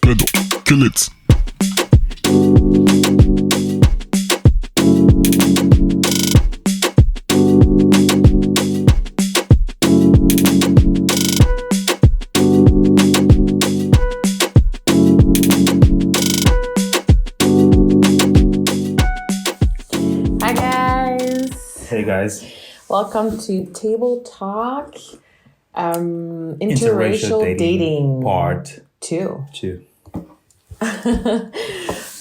pedo, kill it. Hi guys. Hey guys. Welcome to Table Talk. Interracial dating part 2. 2.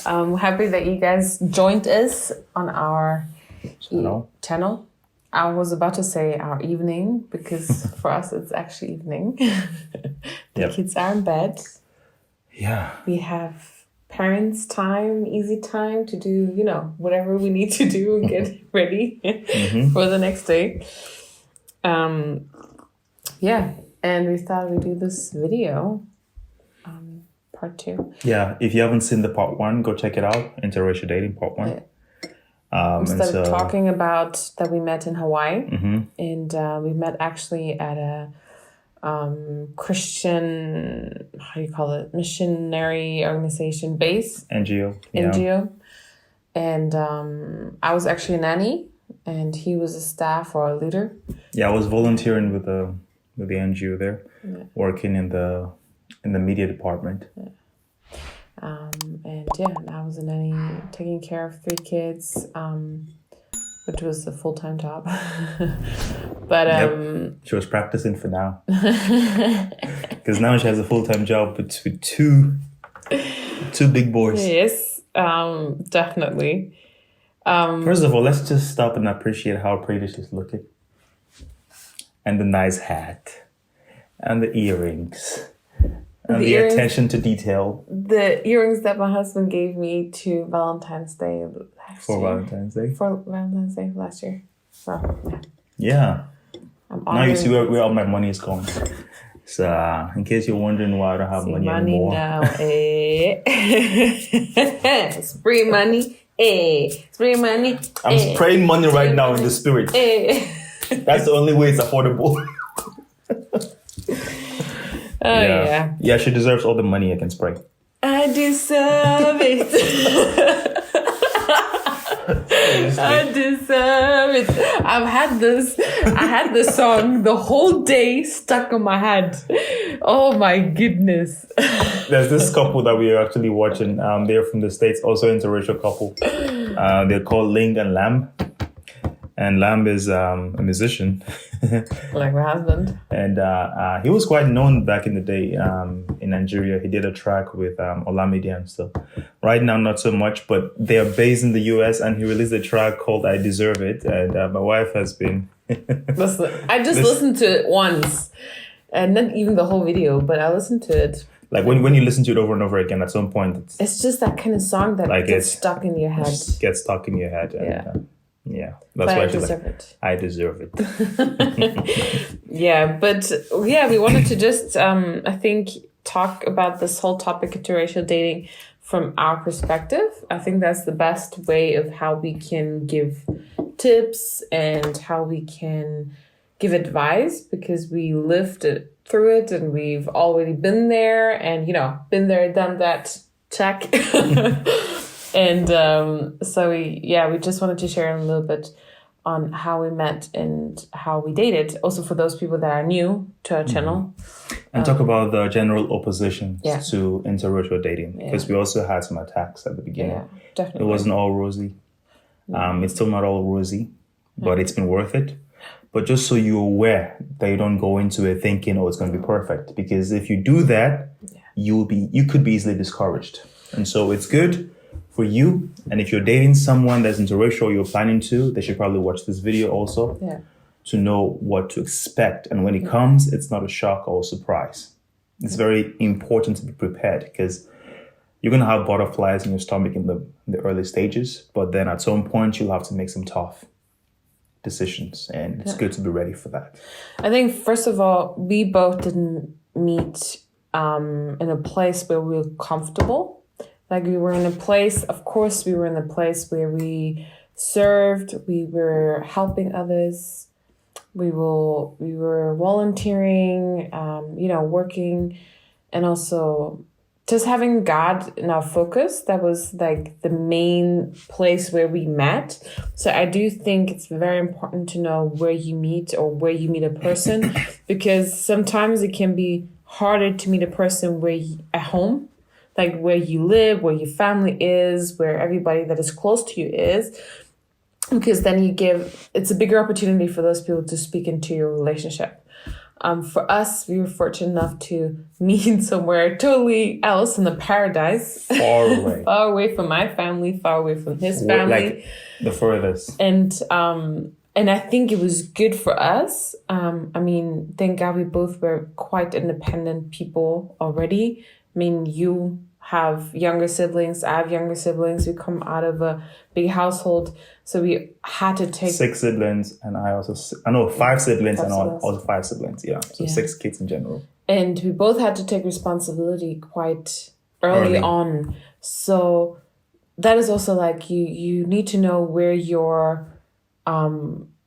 I'm happy that you guys joined us on our channel. I was about to say our evening because for us it's actually evening. The kids are in bed. Yeah. We have parents' time, easy time to do, whatever we need to do and get ready for the next day. And we thought we'd do this video, part 2. Yeah, if you haven't seen the part 1, go check it out. Interracial dating part 1. Yeah. We started talking about that we met in Hawaii, and we met actually at a Christian, how do you call it, missionary organization base. NGO. NGO. And I was actually a nanny, and he was a staff or a leader. Yeah, I was volunteering with the NGO there, working in the media department. Yeah. And I was a nanny, taking care of 3 kids, which was a full-time job. But she was practicing for now, because now she has a full-time job with two big boys. Yes, definitely. First of all, let's just stop and appreciate how pretty she's looking, and the nice hat, and the earrings. And the attention to detail. The earrings that my husband gave me to Valentine's Day last year. For Valentine's Day last year. So, yeah. Now you see where all my money is going. So, in case you're wondering why I don't have money anymore. Now, Spree money, Spree money. I'm spraying money right now in the spirit. That's the only way it's affordable. Yeah, she deserves all the money I can spray. I deserve it. I deserve it. I had this song the whole day stuck on my head. Oh my goodness. There's this couple that we are actually watching. They're from the States, also interracial couple. They're called Ling and Lam. And Lam is a musician. Like my husband. And he was quite known back in the day in Nigeria. He did a track with Olamide and stuff. Right now, not so much, but they are based in the US, and he released a track called I Deserve It. And my wife has been... I just listened to it once. And not even the whole video, but I listened to it. Like when you listen to it over and over again, at some point... It's just that kind of song that gets stuck in your head. Gets stuck in your head. And, yeah. That's but why I deserve it. I deserve it. We wanted to just, I think, talk about this whole topic of interracial dating from our perspective. I think that's the best way of how we can give tips and how we can give advice, because we lived through it and we've already been there and, been there, done that, check. And we just wanted to share a little bit on how we met and how we dated. Also for those people that are new to our channel. And talk about the general opposition to interracial dating. Because we also had some attacks at the beginning. Yeah, definitely. It wasn't all rosy. It's still not all rosy, but it's been worth it. But just so you're aware that you don't go into it thinking, it's going to be perfect. Because if you do that, you could be easily discouraged. And so it's good for you, and if you're dating someone that's interracial, you're planning to, they should probably watch this video also to know what to expect. And when it comes, it's not a shock or a surprise. It's very important to be prepared, because you're going to have butterflies in your stomach in the early stages, but then at some point you'll have to make some tough decisions, and it's good to be ready for that. I think, first of all, we both didn't meet in a place where we were comfortable. Like we were in a place, of course, we were in a place where we served, we were helping others, we were volunteering, working, and also just having God in our focus, that was like the main place where we met. So I do think it's very important to know where you meet or where you meet a person, because sometimes it can be harder to meet a person at home, like where you live, where your family is, where everybody that is close to you is, because then it's a bigger opportunity for those people to speak into your relationship. For us, we were fortunate enough to meet somewhere totally else in the paradise. Far away. Far away from my family, far away from his family. Like the furthest. And I think it was good for us. I mean, thank God we both were quite independent people already. I mean, you have younger siblings, I have younger siblings. We come out of a big household. So we had to take 6 siblings, and I know 5 siblings, and also 5 siblings. Yeah, so 6 kids in general. And we both had to take responsibility quite early on. So that is also like you need to know where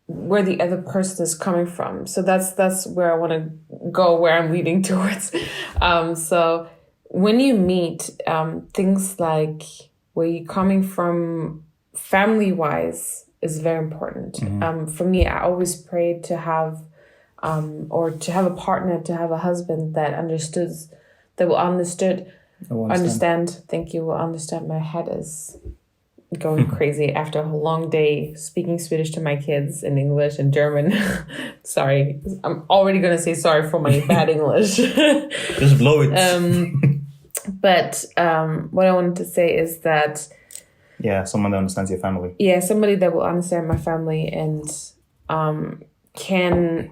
where the other person is coming from. So that's where I want to go, where I'm leading towards. So when you meet, things like where you're coming from family-wise is very important. For me, I always prayed to have a partner, to have a husband that will understand. Thank you. Will understand. My head is going crazy after a long day speaking Swedish to my kids in English and German. Sorry, I'm already going to say sorry for my bad English. Just blow it. But what I wanted to say is that someone that understands your family. Yeah, somebody that will understand my family and can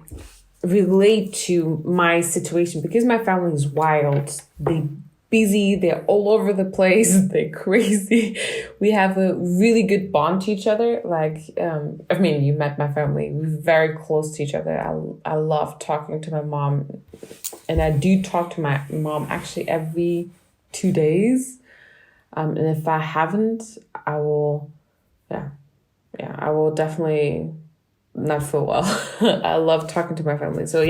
relate to my situation, because my family is wild. They're busy. They're all over the place. They're crazy. We have a really good bond to each other. Like, I mean, you met my family. We're very close to each other. I love talking to my mom, and I do talk to my mom actually every 2 days. And if I haven't, I will definitely not feel well. I love talking to my family. So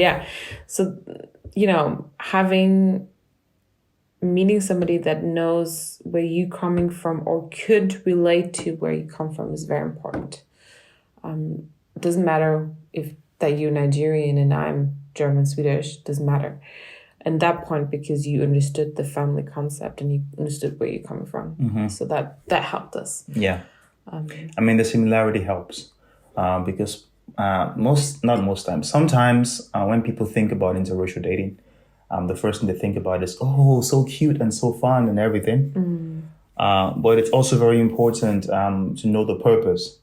meeting somebody that knows where you're coming from or could relate to where you come from is very important. It doesn't matter that you're Nigerian and I'm German, Swedish, doesn't matter. And that point, because you understood the family concept and you understood where you're coming from. So that helped us. Yeah. I mean, the similarity helps because sometimes when people think about interracial dating, the first thing they think about is, oh, so cute and so fun and everything. But it's also very important to know the purpose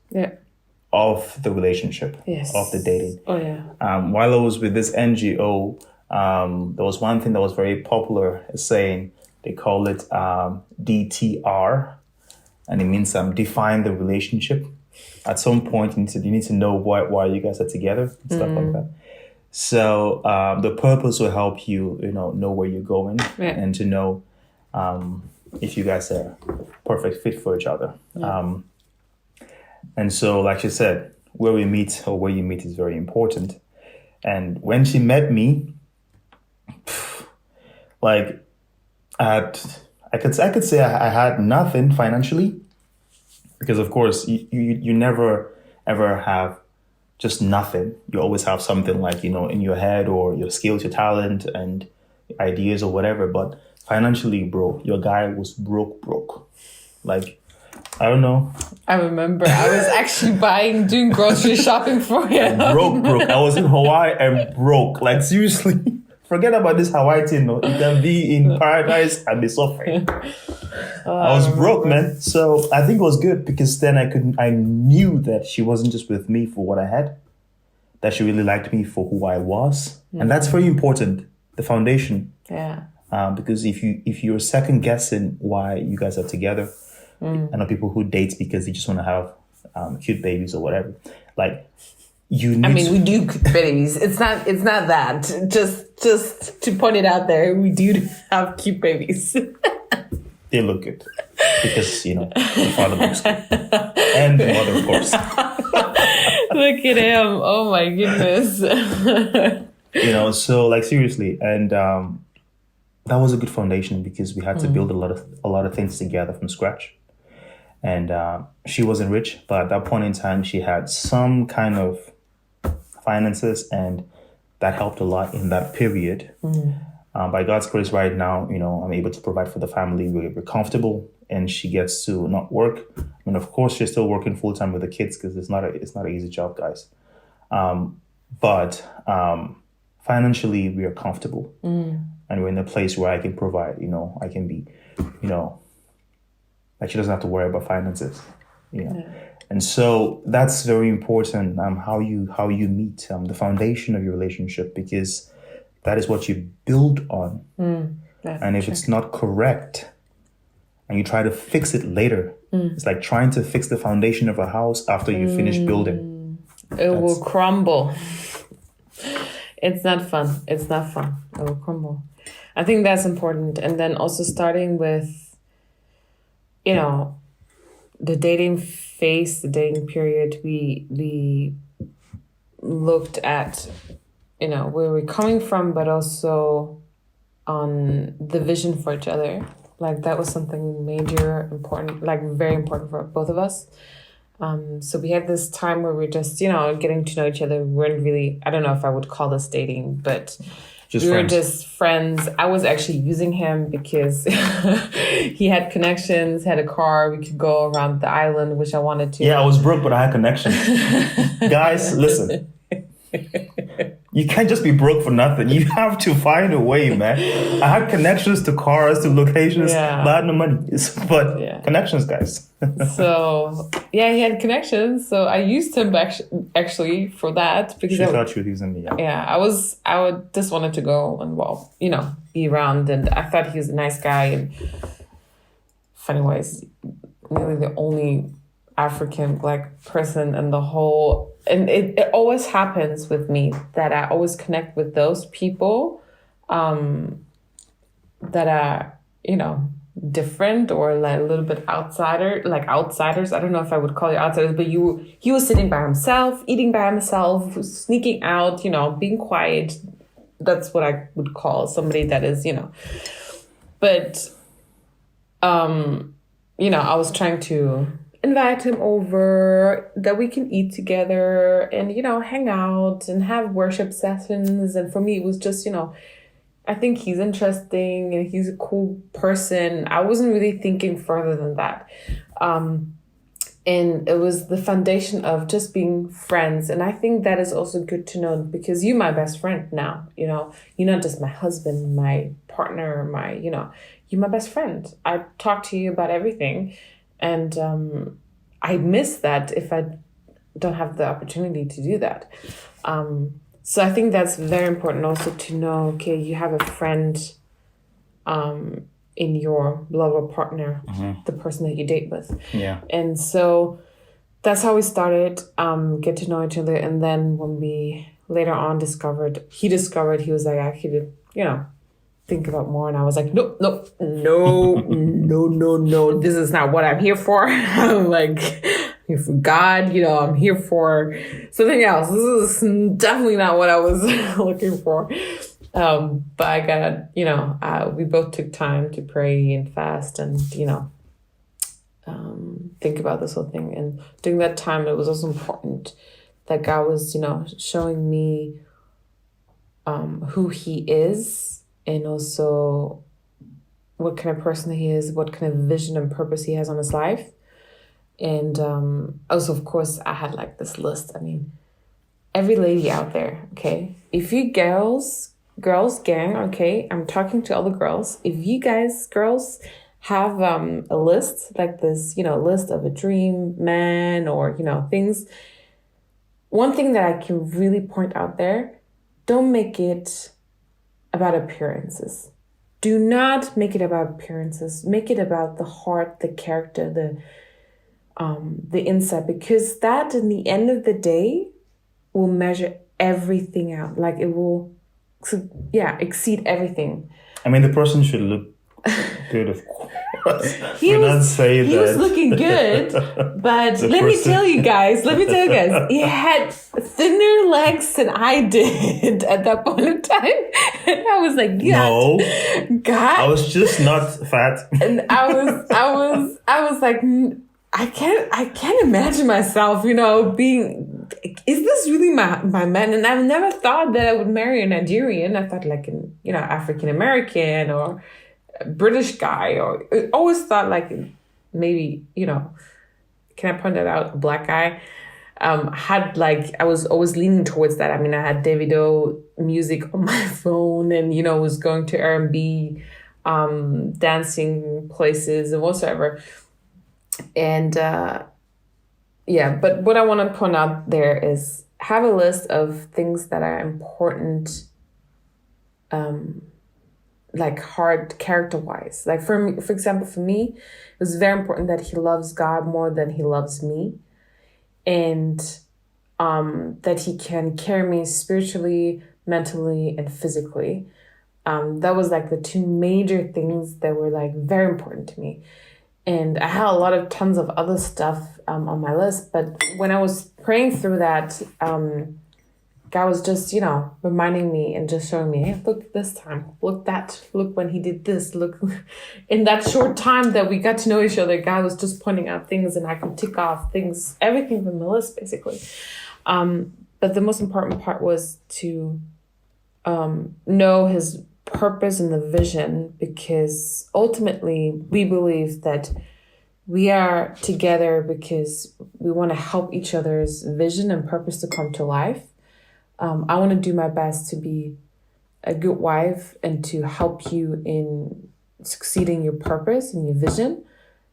of the relationship, of the dating. Oh, yeah. While I was with this NGO, there was one thing that was very popular saying, they call it DTR, and it means define the relationship. At some point, you need to know why you guys are together and stuff like that. So the purpose will help you, know where you're going and to know if you guys are perfect fit for each other. Yeah. And so, like you said, where you meet is very important. And when she met me, like I could say I had nothing financially, because of course you never ever have just nothing. You always have something like, in your head, or your skills, your talent and ideas or whatever. But financially, bro, your guy was broke. Like, I don't know. I remember I was actually doing grocery shopping for him. Broke. I was in Hawaii and broke. Like, seriously. Forget about this Hawaii thing, no. You can be in paradise and be suffering. I was broke, man. So I think it was good, because then I knew that she wasn't just with me for what I had, that she really liked me for who I was. Mm-hmm. And that's very important, the foundation. Yeah. Because if you're second guessing why you guys are together, I know people who date because they just want to have cute babies or whatever. Like, we do babies. It's not that. Just to point it out there, we do have cute babies. They look good because the father looks good, and the mother, of course. Look at him! Oh my goodness. So like, seriously, and that was a good foundation because we had to build a lot of things together from scratch. And she wasn't rich, but at that point in time, she had some kind of finances, and that helped a lot in that period. By God's grace, right now, I'm able to provide for the family. We're comfortable, and she gets to not work. I mean, of course, she's still working full time with the kids because it's not an easy job, guys. But financially, we are comfortable, and we're in a place where I can provide. I can be, like she doesn't have to worry about finances. And so that's very important. How you meet, the foundation of your relationship, because that is what you build on. And if it's not correct, and you try to fix it later, it's like trying to fix the foundation of a house after you finish building. It will crumble. It's not fun. It will crumble. I think that's important. And then also starting with, the dating phase, the dating period, we looked at, where we're coming from, but also on the vision for each other. Like that was something important, like very important for both of us. So we had this time where we're just, getting to know each other. We weren't really, I don't know if I would call this dating, but we were just friends. I was actually using him because he had connections, had a car. We could go around the island, which I wanted to. Yeah, I was broke, but I had connections. Guys, listen. You can't just be broke for nothing. You have to find a way, man. I had connections to cars, to locations, but I had no money. But connections, guys. So, he had connections. So I used him actually for that. Because she thought you were using me. Yeah, I would just wanted to go and, be around. And I thought he was a nice guy. And funny ways, nearly the only African Black person in the whole, and it always happens with me that I always connect with those people that are, different or like a little bit outsiders. I don't know if I would call you outsiders, but he was sitting by himself, eating by himself, sneaking out, being quiet. That's what I would call somebody that is, but, I was trying to invite him over that we can eat together and, hang out and have worship sessions. And for me, it was just, I think he's interesting and he's a cool person. I wasn't really thinking further than that. And it was the foundation of just being friends. And I think that is also good to know because you're my best friend now, you're not just my husband, my partner, you're my best friend. I talk to you about everything. And I miss that if I don't have the opportunity to do that. So I think that's very important also to know, okay, you have a friend in your lover partner, the person that you date with. Yeah. And so that's how we started, get to know each other. And then when we later on he was like, I could, think about more. And I was like, no, this is not what I'm here for. I'm like, I'm here for God, I'm here for something else. This is definitely not what I was looking for. But I got, we both took time to pray and fast and, think about this whole thing. And during that time, it was also important that God was, showing me who he is. And also what kind of person he is, what kind of vision and purpose he has on his life. And also, of course, I had like this list. I mean, every lady out there, okay? If you girls gang, okay? I'm talking to all the girls. If you girls, have a list like this, list of a dream man or, things. One thing that I can really point out there, don't make it about appearances. Do not make it about appearances. Make it about the heart, the character, the insight, because that in the end of the day will measure everything out. Like it will, exceed everything. I mean, the person should look Good, of course. He We're not saying he that. was looking good, but let me tell you guys, he had thinner legs than I did at that point in time. And I was like, No, God. I was just not fat. And I was like, I can't imagine myself, being, is this really my man? And I've never thought that I would marry a Nigerian. I thought like an, African American or a British guy, or I always thought like maybe, can I point that out? A black guy. Had like, I was always leaning towards that. I mean, I had Davido music on my phone and, was going to R&B, dancing places and whatsoever. And, but what I want to point out there is have a list of things that are important, like hard character-wise. Like for me, for example, for me, it was very important that he loves God more than he loves me. And that he can carry me spiritually, mentally, and physically. That was like the two major things that were like very important to me. And I had a lot of tons of other stuff on my list. But when I was praying through that, God was just, reminding me and just showing me, hey, look this time, look when he did this, look. In that short time that we got to know each other, God was just pointing out things and I could tick off things, everything from the list, basically. But the most important part was to know his purpose and the vision, because ultimately we believe that we are together because we want to help each other's vision and purpose to come to life. I want to do my best to be a good wife and to help you in succeeding your purpose and your vision.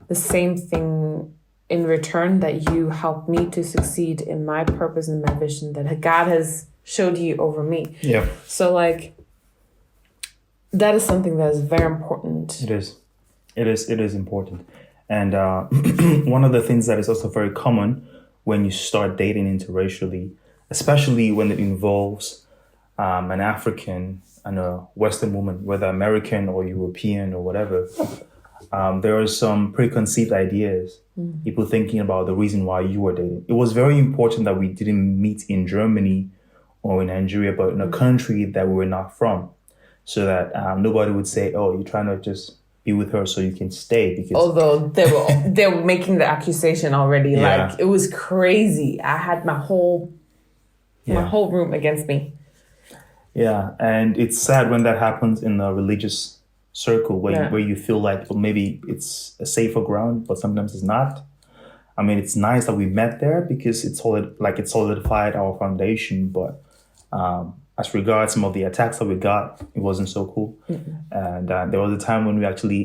The same thing in return that you help me to succeed in my purpose and my vision that God has showed you over me. Yeah. So like, that is something that is very important. It is. It is important. And one of the things that is also very common when you start dating interracially, especially when it involves an African and a Western woman, whether American or European or whatever, there are some preconceived ideas, people thinking about the reason why you were dating. It was very important that we didn't meet in Germany or in Nigeria, but in a country that we were not from, so that nobody would say, oh, you're trying to just be with her so you can stay. Because although they were making the accusation already, like it was crazy. I had my whole room against me. Yeah, and it's sad when that happens in a religious circle where you feel like, well, maybe it's a safer ground, but sometimes it's not. I mean, it's nice that we met there because it solidified our foundation, but as regards some of the attacks that we got, it wasn't so cool. Mm-hmm. And there was a time when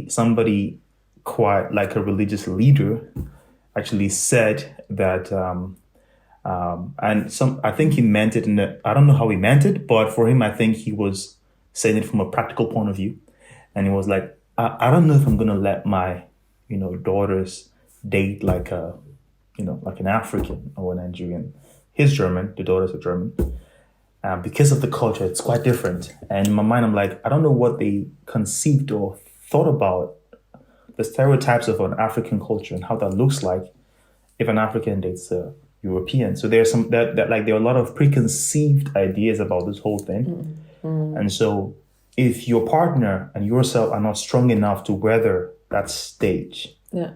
somebody quite like a religious leader actually said that, I think he meant it I don't know how he meant it, but for him, I think he was saying it from a practical point of view. And he was like, I don't know if I'm going to let my, daughters date like an African or a Nigerian. He's German, the daughters are German. Because of the culture, it's quite different. And in my mind, I'm like, I don't know what they conceived or thought about the stereotypes of an African culture and how that looks like if an African dates a European. So there's there are a lot of preconceived ideas about this whole thing. Mm-hmm. And so if your partner and yourself are not strong enough to weather that stage, it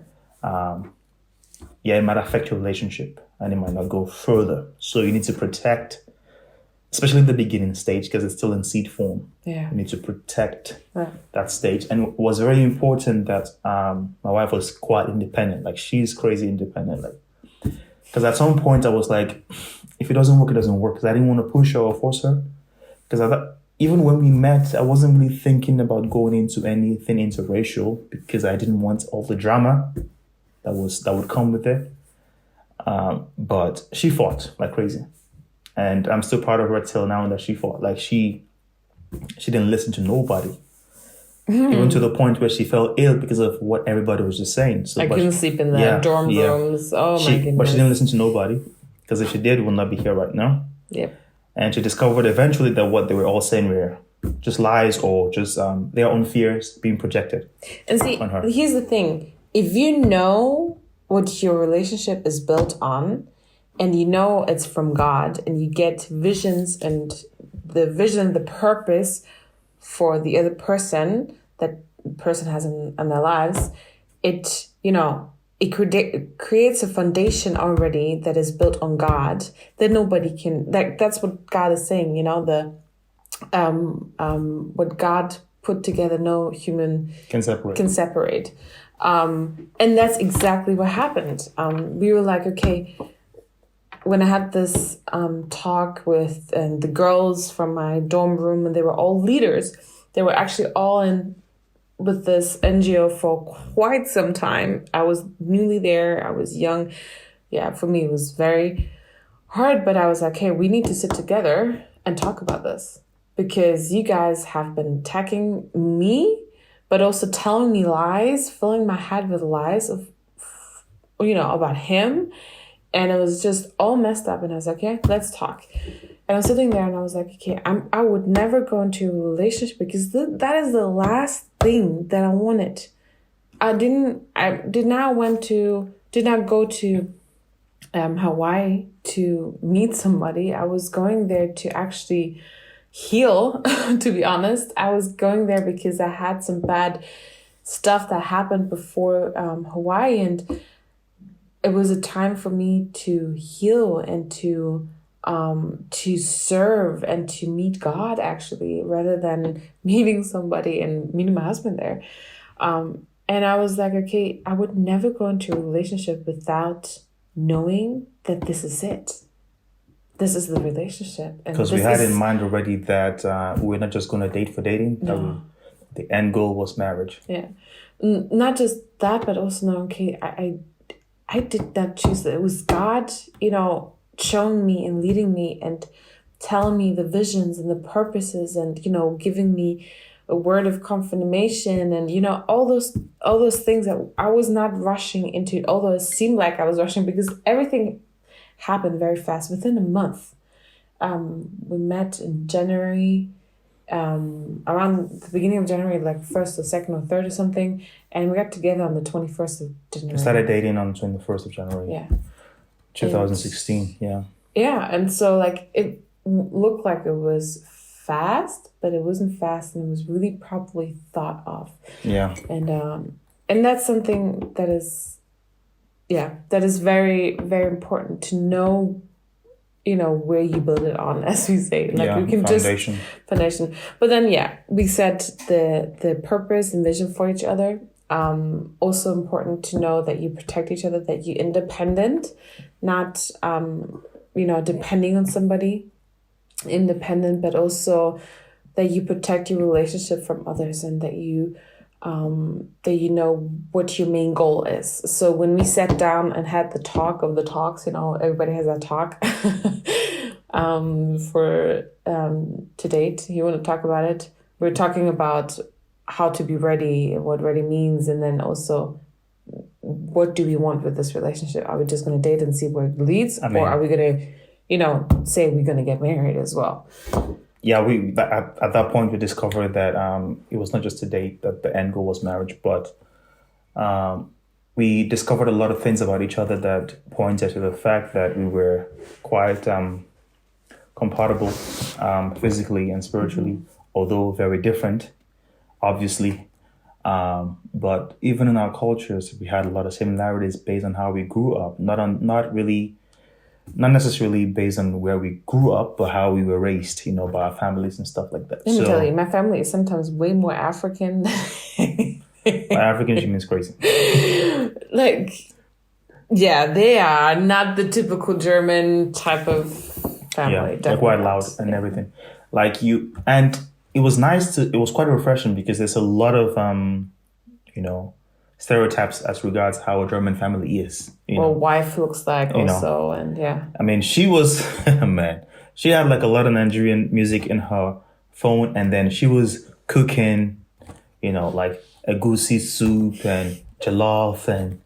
might affect your relationship and it might not go further. So you need to protect, especially the beginning stage, because it's still in seed form. Yeah. You need to protect that stage. And it was very important that my wife was quite independent. Like, she's crazy independent. Like, because at some point I was like, if it doesn't work, it doesn't work. Because I didn't want to push her or force her. Because I thought, even when we met, I wasn't really thinking about going into anything interracial because I didn't want all the drama that would come with it. But she fought like crazy. And I'm still proud of her till now that she fought. Like, she didn't listen to nobody. Even to the point where she fell ill because of what everybody was just saying. So, I couldn't sleep in the dorm rooms. Oh, my goodness. But she didn't listen to nobody. Because if she did, we would not be here right now. Yep. And she discovered eventually that what they were all saying were just lies or just their own fears being projected And see, on her. here's the thing. If you know what your relationship is built on, and you know it's from God, and you get visions and the purpose for the other person that the person has in their lives, it, it creates a foundation already that is built on God that nobody can, that's what God is saying, what God put together, no human Can separate. And that's exactly what happened. We were like, okay, when I had this talk with the girls from my dorm room, and they were all leaders, they were actually all in with this NGO for quite some time. I was newly there. I was young. Yeah, for me, it was very hard, but I was like, hey, we need to sit together and talk about this, because you guys have been attacking me, but also telling me lies, filling my head with lies of, about him. And it was just all messed up. And I was like, yeah, let's talk. And I was sitting there and I was like, okay, I would never go into a relationship, because that is the last thing that I wanted. I did not go to Hawaii to meet somebody. I was going there to actually heal, to be honest. I was going there because I had some bad stuff that happened before Hawaii, and it was a time for me to heal and to serve and to meet God, actually, rather than meeting somebody and meeting my husband there. And I was like, okay, I would never go into a relationship without knowing that this is it. This is the relationship. Because we had in mind already that we're not just going to date for dating. No. The end goal was marriage. Yeah. Not just that, but also know, okay, I did not choose it. It was God, showing me and leading me and telling me the visions and the purposes and, giving me a word of confirmation and, all those things that I was not rushing into, although it seemed like I was rushing, because everything happened very fast. Within a month, we met in January, around the beginning of January, like 1st or 2nd or 3rd or something, and we got together on the 21st of January. We started dating on the 21st of January. Yeah. 2016, yeah. Yeah, and so it looked like it was fast, but it wasn't fast, and it was really properly thought of. Yeah. And that's something that is very, very important to know, where you build it on, as we say. We can foundation. Foundation. But then, we set the purpose and vision for each other. Also important to know that you protect each other, that you're independent, not, depending on somebody, independent, but also that you protect your relationship from others, and that you know what your main goal is. So when we sat down and had the talk of the talks, everybody has that talk to date. You want to talk about it? We're talking about how to be ready and what ready means, and then also what do we want with this relationship? Are we just going to date and see where it leads, or are we going to, say we're going to get married as well? Yeah, at that point we discovered that it was not just a date, that the end goal was marriage, but we discovered a lot of things about each other that pointed to the fact that we were quite compatible physically and spiritually, although very different, obviously. But even in our cultures, we had a lot of similarities based on how we grew up, not necessarily based on where we grew up, but how we were raised, by our families and stuff like that. Let me tell you, my family is sometimes way more African. By African, she means crazy. They are not the typical German type of family. Yeah, they're quite loud and everything. And it was nice it was quite refreshing, because there's a lot of, stereotypes as regards how a German family is. Wife looks like also, and yeah. I mean, she was, man, she had a lot of Nigerian music in her phone, and then she was cooking, egusi soup and jollof and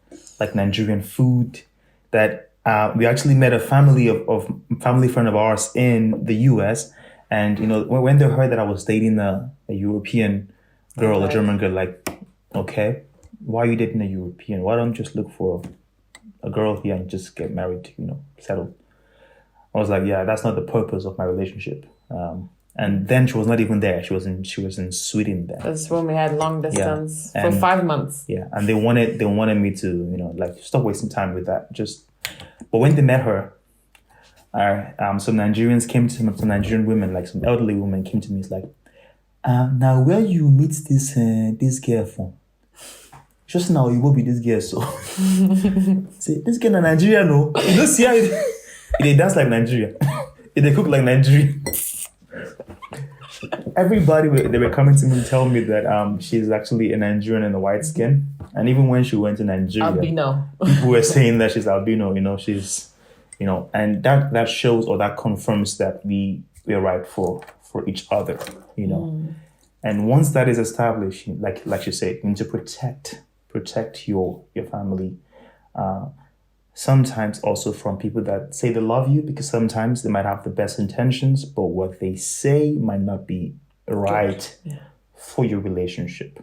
Nigerian food that we actually met a family friend of ours in the US, And, when they heard that I was dating a European girl, a German girl, like, okay, why are you dating a European? Why don't you just look for a girl here and just get married, settle? I was like, yeah, that's not the purpose of my relationship. And then she was not even there. She was in Sweden then. That's when we had long distance for 5 months. Yeah, and they wanted me to, stop wasting time with that. But when they met her, some Nigerians came to me, some Nigerian women, like some elderly women came to me. It's like, now where you meet this girl from? Just now you will be this girl, so say this girl in Nigeria, no. You don't see how they dance like Nigeria. They cook like Nigeria. Everybody they were coming to me to tell me that she's actually a Nigerian and a white skin. And even when she went to Nigeria, albino. People were saying that she's albino, she's and that shows or that confirms that we're right for each other, And once that is established, like you say, you need to protect your family. Sometimes also from people that say they love you, because sometimes they might have the best intentions, but what they say might not be right for your relationship.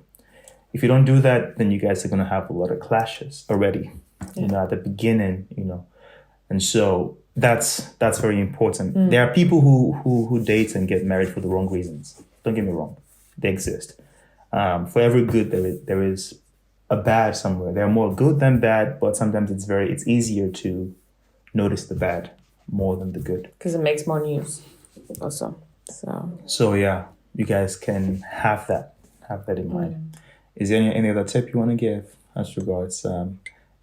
If you don't do that, then you guys are going to have a lot of clashes already, at the beginning, And so that's very important. There are people who date and get married for the wrong reasons. Don't get me wrong. They exist. For every good, there is a bad somewhere. There are more good than bad, but sometimes it's easier to notice the bad more than the good. Because it makes more news also. So yeah, you guys can have that in mind. Is there any other tip you want to give as regards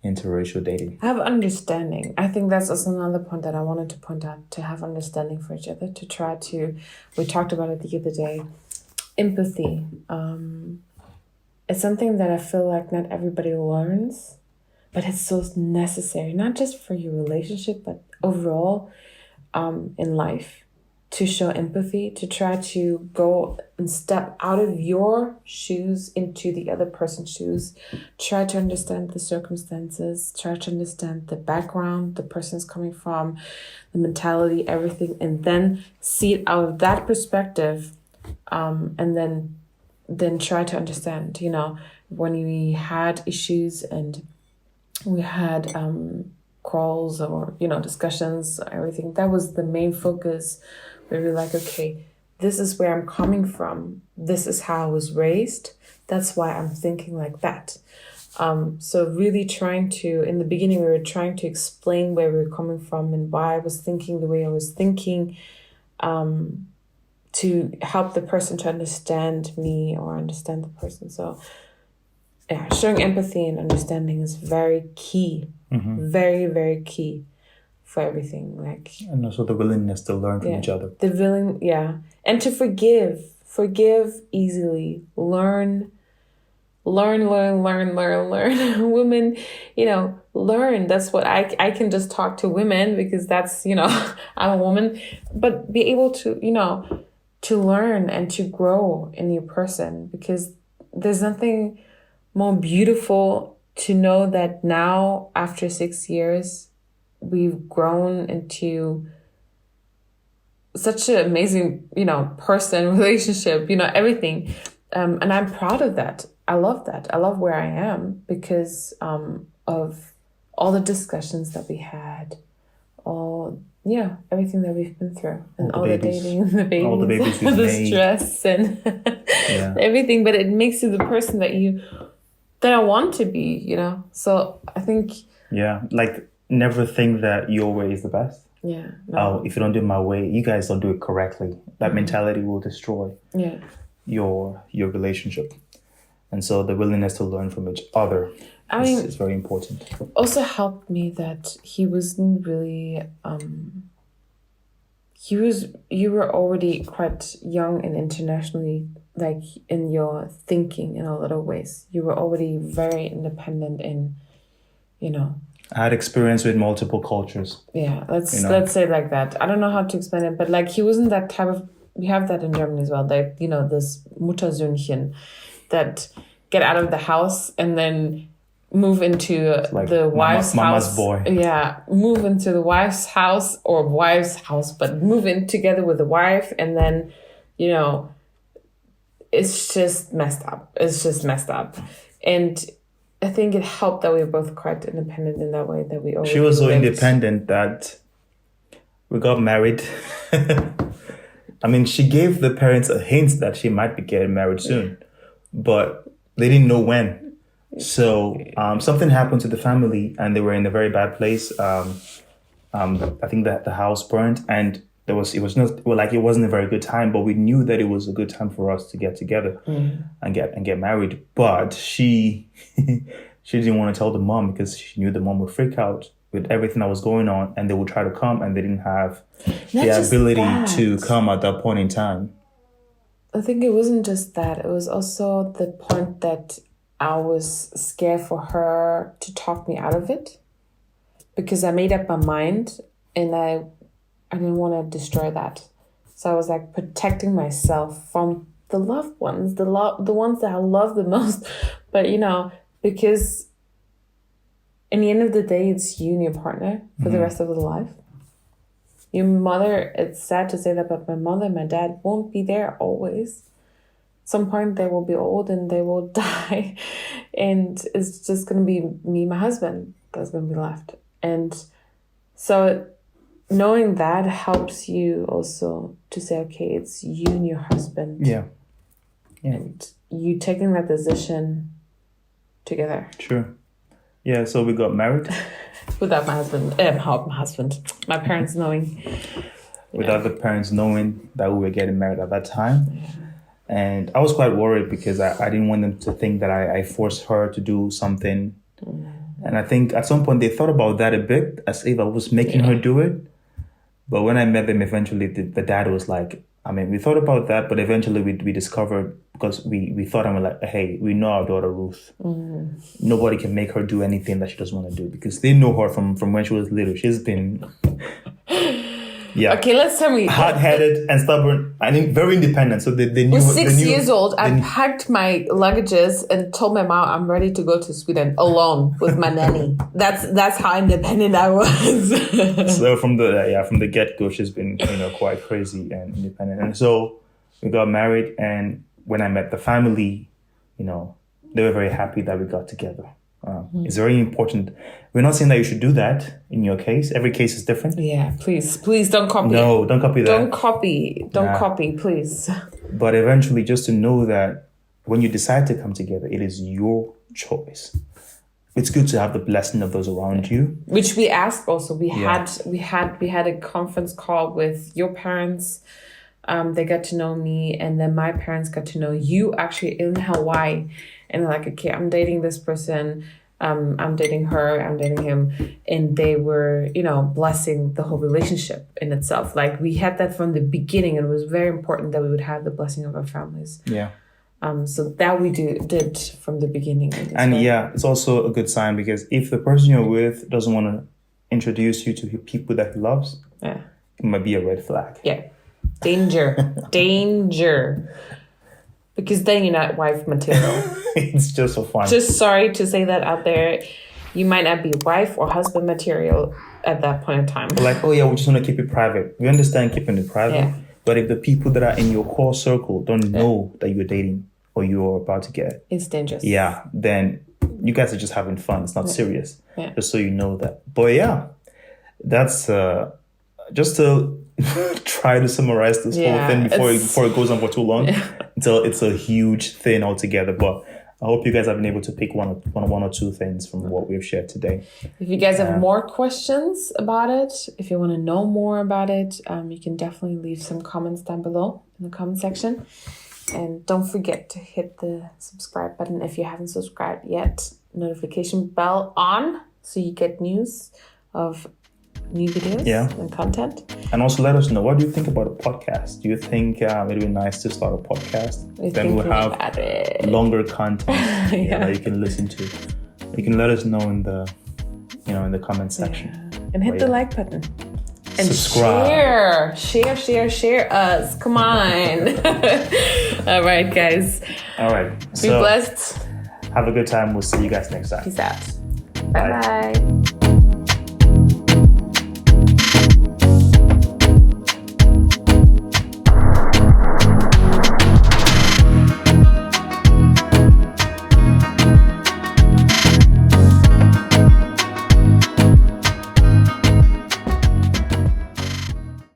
interracial dating? Have understanding. I think that's also another point that I wanted to point out, to have understanding for each other, to try to, we talked about it the other day, empathy. It's something that I feel like not everybody learns, but it's so necessary, not just for your relationship, but overall in life, to show empathy, to try to go and step out of your shoes into the other person's shoes, try to understand the circumstances, try to understand the background the person's coming from, the mentality, everything, and then see it out of that perspective, and then try to understand, when we had issues and we had quarrels or, discussions, everything, that was the main focus. We were like, okay, this is where I'm coming from. This is how I was raised. That's why I'm thinking like that. So really trying to, in the beginning, we were trying to explain where we were coming from and why I was thinking the way I was thinking, to help the person to understand me or understand the person. So yeah, showing empathy and understanding is very key, very, very key for everything. And also the willingness to learn from each other. And to forgive easily, learn. Women, learn. That's what I can just talk to women because that's, I'm a woman, but be able to, to learn and to grow in your person, because there's nothing more beautiful to know that now after 6 years, we've grown into such an amazing, person, relationship, everything. And I'm proud of that. I love that. I love where I am because of all the discussions that we had, everything that we've been through, and all the dating, the babies, all the babies we've the made. stress and everything. But it makes you the person that I want to be, So I think never think that your way is the best. Yeah. No. If you don't do it my way, you guys don't do it correctly. That mentality will destroy your relationship. And so the willingness to learn from each other is very important. Also helped me that he wasn't really, you were already quite young and internationally, in your thinking in a lot of ways. You were already very independent in, I had experience with multiple cultures. Yeah, let's say it like that. I don't know how to explain it, but he wasn't that type of, we have that in Germany as well, this Muttersöhnchen that get out of the house and then move into Like the wife's mama's house. boy. Yeah, move into the wife's house or wife's house, but move in together with the wife, and then, you know, it's just messed up. It's just messed up. And I think it helped that we were both quite independent in that way, that we always She was so lived. independent that we got married. I mean, she gave the parents a hint that she might be getting married soon, but they didn't know when. So something happened to the family, and they were in a very bad place. I think that the house burned, and it wasn't a very good time. But we knew that it was a good time for us to get together and get married. But she she didn't want to tell the mom because she knew the mom would freak out with everything that was going on, and they would try to come, and they didn't have the ability to come at that point in time. I think it wasn't just that. It was also the point that I was scared for her to talk me out of it, because I made up my mind, and I didn't want to destroy that. So I was like protecting myself from the loved ones, the ones that I love the most. But, you know, because in the end of the day, it's you and your partner for the rest of their life. Your mother, it's sad to say that, but my mother and my dad won't be there always. At some point they will be old and they will die. And it's just going to be me and my husband that's going to be left. And so knowing that helps you also to say, okay, it's you and your husband. Yeah. And you taking that decision together. Sure. Yeah, so we got married. Without my parents knowing. Without the parents knowing that we were getting married at that time. Yeah. And I was quite worried because I didn't want them to think that I forced her to do something. And I think at some point they thought about that a bit, as if I was making her do it. But when I met them, eventually the dad was like, I mean, we thought about that, but eventually we discovered, because we thought, I'm like, hey, we know our daughter Ruth. Nobody can make her do anything that she doesn't want to do, because they know her from when she was little. She's been, Okay, let's tell me. Hard-headed and stubborn. I think very independent. So they knew. I was 6 years old. I packed my luggages and told my mom I'm ready to go to Sweden alone with my nanny. That's how independent I was. So from the get-go, she's been quite crazy and independent. And so we got married, and when I met the family, they were very happy that we got together. It's very important. We're not saying that you should do that in your case. Every case is different. Yeah, please don't copy. No, don't copy that. Don't copy, please. But eventually, just to know that when you decide to come together, it is your choice. It's good to have the blessing of those around you. Which we asked also. We had a conference call with your parents. They got to know me, and then my parents got to know you actually in Hawaii. And they're like, okay, I'm dating this person. I'm dating her. I'm dating him. And they were, blessing the whole relationship in itself. Like, we had that from the beginning. And it was very important that we would have the blessing of our families. Yeah. So that we did from the beginning. And it's also a good sign, because if the person you're with doesn't want to introduce you to people that he loves, it might be a red flag. Yeah. Danger. Because then you're not wife material. It's just for fun. Just sorry to say that out there. You might not be wife or husband material at that point in time. Like, we just want to keep it private. We understand keeping it private. Yeah. But if the people that are in your core circle don't know that you're dating or you're about to get... It's dangerous. Yeah, then you guys are just having fun. It's not serious. Yeah. Just so you know that. But that's... just to try to summarize this whole thing before it goes on for too long. It's a huge thing altogether. But I hope you guys have been able to pick one or two things from what we've shared today. If you guys have more questions about it, if you want to know more about it, you can definitely leave some comments down below in the comment section. And don't forget to hit the subscribe button if you haven't subscribed yet. Notification bell on so you get news of new videos and content. And also let us know, what do you think about a podcast? Do you think it'd be nice to start a podcast? Then we'll have longer content that you can listen to. You can let us know in the comment section. And hit the like button. And subscribe. Share us. Come on. All right, guys. All right. Be blessed. Have a good time. We'll see you guys next time. Peace out. Bye bye.